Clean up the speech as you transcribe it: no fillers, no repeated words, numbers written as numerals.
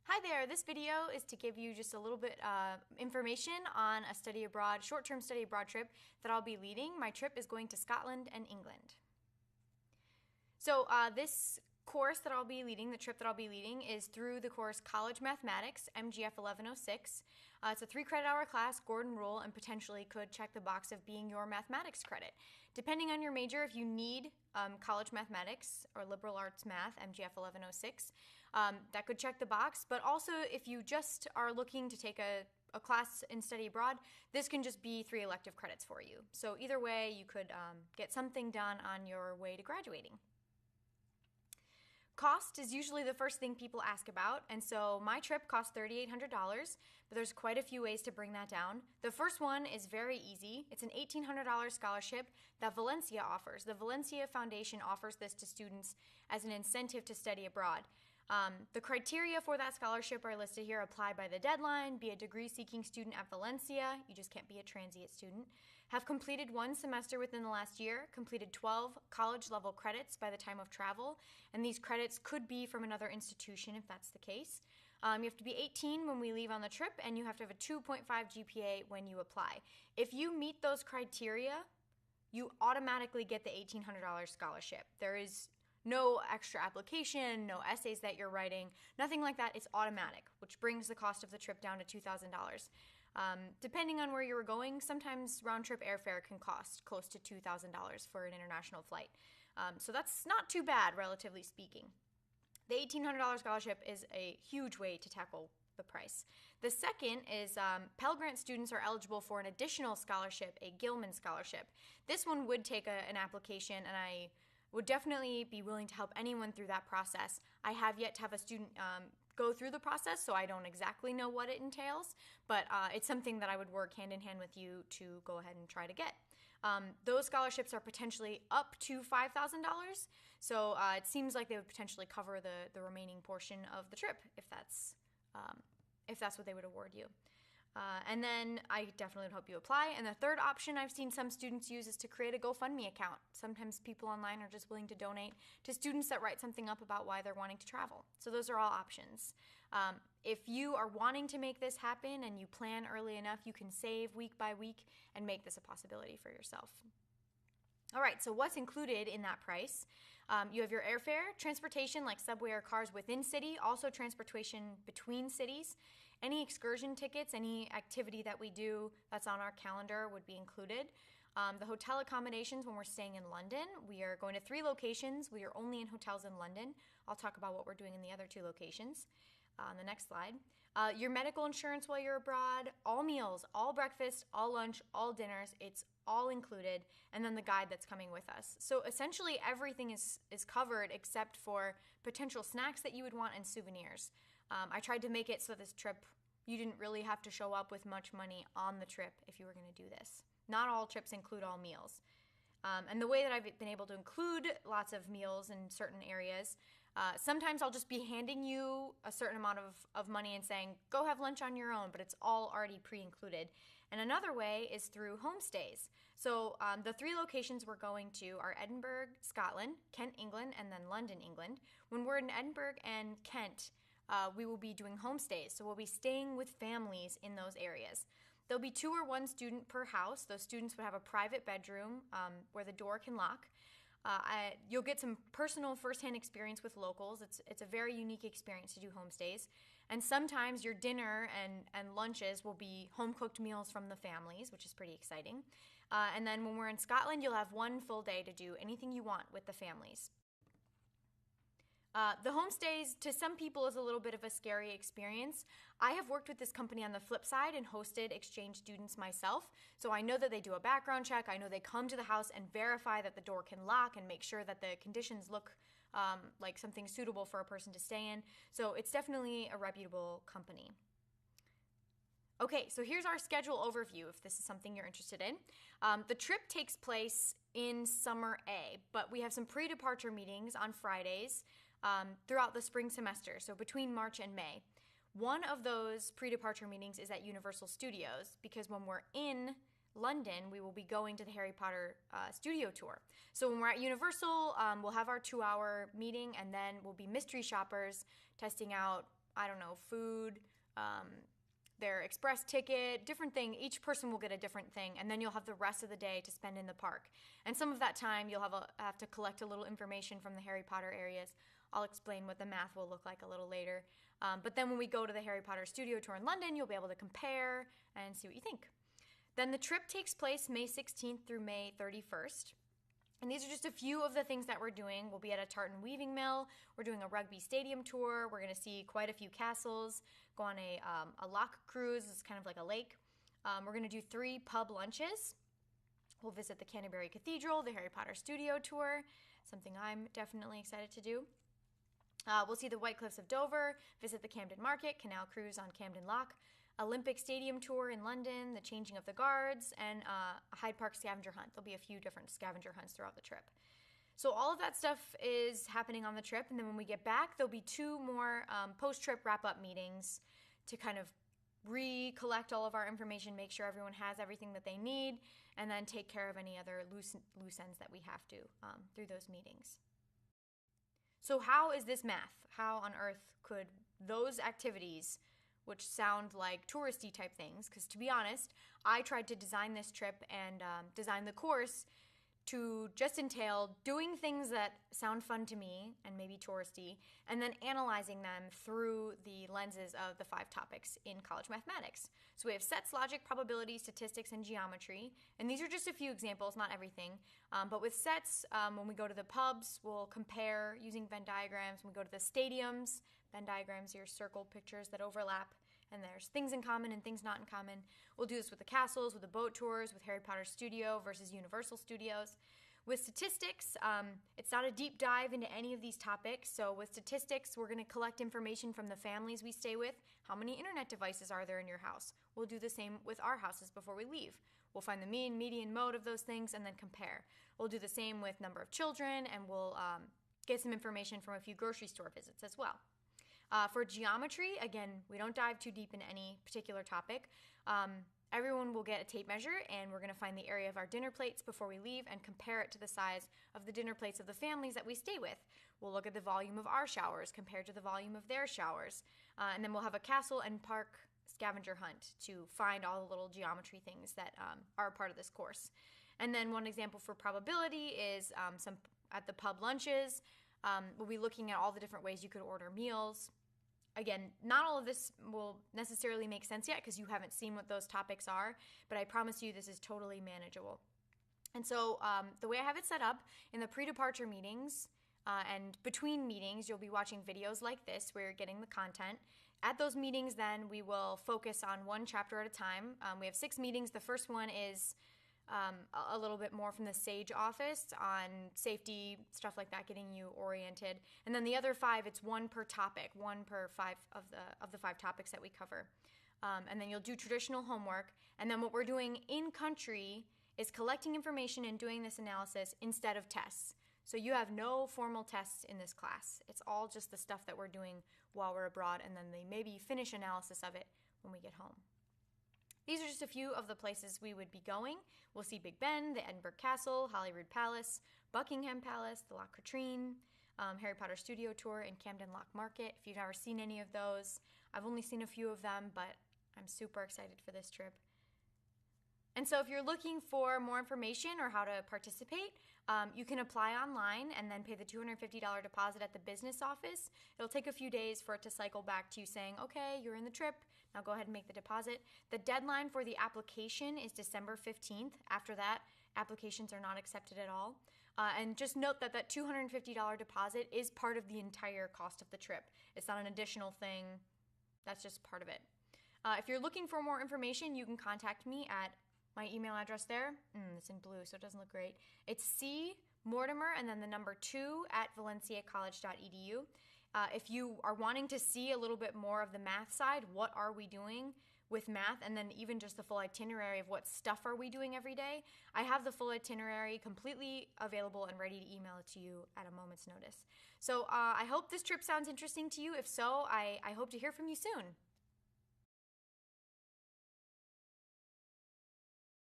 Hi there, this video is to give you just a little bit information on a study abroad, short-term study abroad trip that I'll be leading. My trip is going to Scotland and England. So this course that I'll be leading, the trip that I'll be leading, is through the course College Mathematics, MGF 1106. It's a 3-credit-hour class, Gordon Rule, and potentially could check the box of being your mathematics credit. Depending on your major, if you need college mathematics or liberal arts math, MGF 1106, that could check the box. But also, if you just are looking to take a class in study abroad, this can just be 3 elective credits for you. So either way, you could get something done on your way to graduating. Cost is usually the first thing people ask about, and so my trip cost $3,800, but there's quite a few ways to bring that down. The first one is very easy. It's an $1,800 scholarship that Valencia offers. The Valencia Foundation offers this to students as an incentive to study abroad. The criteria for that scholarship are listed here. Apply by the deadline, be a degree-seeking student at Valencia, you just can't be a transient student, have completed 1 semester within the last year, completed 12 college-level credits by the time of travel, and these credits could be from another institution if that's the case. You have to be 18 when we leave on the trip, and you have to have a 2.5 GPA when you apply. If you meet those criteria, you automatically get the $1,800 scholarship. There is no extra application, no essays that you're writing, nothing like that. It's automatic, which brings the cost of the trip down to $2,000. Depending on where you're going, sometimes round-trip airfare can cost close to $2,000 for an international flight. So that's not too bad, relatively speaking. The $1,800 scholarship is a huge way to tackle the price. The second is Pell Grant students are eligible for an additional scholarship, a Gilman scholarship. This one would take an application, and I would definitely be willing to help anyone through that process. I have yet to have a student go through the process, so I don't exactly know what it entails, but it's something that I would work hand in hand with you to go ahead and try to get. Those scholarships are potentially up to $5,000, so it seems like they would potentially cover the remaining portion of the trip if that's what they would award you. And then I definitely would hope you apply. And the third option I've seen some students use is to create a GoFundMe account. Sometimes people online are just willing to donate to students that write something up about why they're wanting to travel. So those are all options. If you are wanting to make this happen and you plan early enough, you can save week by week and make this a possibility for yourself. All right, so what's included in that price? You have your airfare, transportation like subway or cars within city, also transportation between cities. Any excursion tickets, any activity that we do that's on our calendar would be included. The hotel accommodations when we're staying in London. We are going to 3 locations. We are only in hotels in London. I'll talk about what we're doing in the other 2 locations on the next slide. Your medical insurance while you're abroad, all meals, all breakfast, all lunch, all dinners, it's all included, and then the guide that's coming with us. So essentially everything is covered except for potential snacks that you would want and souvenirs. I tried to make it so this trip, you didn't really have to show up with much money on the trip if you were going to do this. Not all trips include all meals. And the way that I've been able to include lots of meals in certain areas, sometimes I'll just be handing you a certain amount of money and saying, go have lunch on your own, but it's all already pre-included. And another way is through homestays. So the 3 locations we're going to are Edinburgh, Scotland, Kent, England, and then London, England. When we're in Edinburgh and Kent, we will be doing homestays. So we'll be staying with families in those areas. There'll be 2 or 1 student per house. Those students would have a private bedroom where the door can lock. You'll get some personal firsthand experience with locals. It's a very unique experience to do homestays. And sometimes your dinner and lunches will be home-cooked meals from the families, which is pretty exciting. And then when we're in Scotland, you'll have 1 full day to do anything you want with the families. The homestays, to some people, is a little bit of a scary experience. I have worked with this company on the flip side and hosted exchange students myself, so I know that they do a background check. I know they come to the house and verify that the door can lock and make sure that the conditions look like something suitable for a person to stay in. So it's definitely a reputable company. Okay, so here's our schedule overview if this is something you're interested in. The trip takes place in Summer A, but we have some pre-departure meetings on Fridays throughout the spring semester, so between March and May. One of those pre-departure meetings is at Universal Studios, because when we're in London, we will be going to the Harry Potter studio tour. So when we're at Universal, we'll have our 2-hour meeting, and then we'll be mystery shoppers, testing out I don't know, food, their express ticket, different thing. Each person will get a different thing, and then you'll have the rest of the day to spend in the park. And some of that time, you'll have to collect a little information from the Harry Potter areas. I'll explain what the math will look like a little later. But then when we go to the Harry Potter studio tour in London, you'll be able to compare and see what you think. Then the trip takes place May 16th through May 31st. And these are just a few of the things that we're doing. We'll be at a tartan weaving mill. We're doing a rugby stadium tour. We're going to see quite a few castles, go on a loch cruise. It's kind of like a lake. We're going to do 3 pub lunches. We'll visit the Canterbury Cathedral, the Harry Potter studio tour, something I'm definitely excited to do. We'll see the White Cliffs of Dover, visit the Camden Market, canal cruise on Camden Lock, Olympic Stadium tour in London, the changing of the guards, and a Hyde Park scavenger hunt. There'll be a few different scavenger hunts throughout the trip. So all of that stuff is happening on the trip, and then when we get back, there'll be 2 more post-trip wrap-up meetings to kind of recollect all of our information, make sure everyone has everything that they need, and then take care of any other loose ends that we have to through those meetings. So how is this math? How on earth could those activities, which sound like touristy type things, because to be honest, I tried to design this trip and design the course to just entail doing things that sound fun to me and maybe touristy, and then analyzing them through the lenses of the 5 topics in college mathematics. So we have sets, logic, probability, statistics, and geometry. And these are just a few examples, not everything. But with sets, when we go to the pubs, we'll compare using Venn diagrams. When we go to the stadiums, Venn diagrams, your circle pictures that overlap. And there's things in common and things not in common. We'll do this with the castles, with the boat tours, with Harry Potter Studio versus Universal Studios. With statistics, it's not a deep dive into any of these topics. So with statistics, we're going to collect information from the families we stay with. How many internet devices are there in your house? We'll do the same with our houses before we leave. We'll find the mean, median, mode of those things and then compare. We'll do the same with number of children, and we'll get some information from a few grocery store visits as well. For geometry, again, we don't dive too deep in any particular topic. Everyone will get a tape measure, and we're going to find the area of our dinner plates before we leave and compare it to the size of the dinner plates of the families that we stay with. We'll look at the volume of our showers compared to the volume of their showers. And then we'll have a castle and park scavenger hunt to find all the little geometry things that are a part of this course. And then one example for probability is some at the pub lunches. We'll be looking at all the different ways you could order meals. Again, not all of this will necessarily make sense yet because you haven't seen what those topics are, but I promise you this is totally manageable. And so the way I have it set up, in the pre-departure meetings and between meetings, you'll be watching videos like this where you're getting the content. At those meetings, then, we will focus on one chapter at a time. We have 6 meetings. The first one is a little bit more from the SAGE office on safety, stuff like that, getting you oriented. And then the other 5, it's 1 per topic, 1 per 5 of the 5 topics that we cover. And then you'll do traditional homework. And then what we're doing in country is collecting information and doing this analysis instead of tests. So you have no formal tests in this class. It's all just the stuff that we're doing while we're abroad, and then they maybe finish analysis of it when we get home. These are just a few of the places we would be going. We'll see Big Ben, the Edinburgh Castle, Holyrood Palace, Buckingham Palace, the Loch Katrine, Harry Potter Studio Tour, and Camden Lock Market. If you've never seen any of those, I've only seen a few of them, but I'm super excited for this trip. And so if you're looking for more information or how to participate, you can apply online and then pay the $250 deposit at the business office. It'll take a few days for it to cycle back to you saying, okay, you're in the trip, now go ahead and make the deposit. The deadline for the application is December 15th. After that, applications are not accepted at all. And just note that that $250 deposit is part of the entire cost of the trip. It's not an additional thing. That's just part of it. If you're looking for more information, you can contact me at my email address there. It's in blue, so it doesn't look great. It's C.Mortimer and then the number 2 at valenciacollege.edu. If you are wanting to see a little bit more of the math side, what are we doing with math, and then even just the full itinerary of what stuff are we doing every day, I have the full itinerary completely available and ready to email it to you at a moment's notice. So I hope this trip sounds interesting to you. If so, I hope to hear from you soon.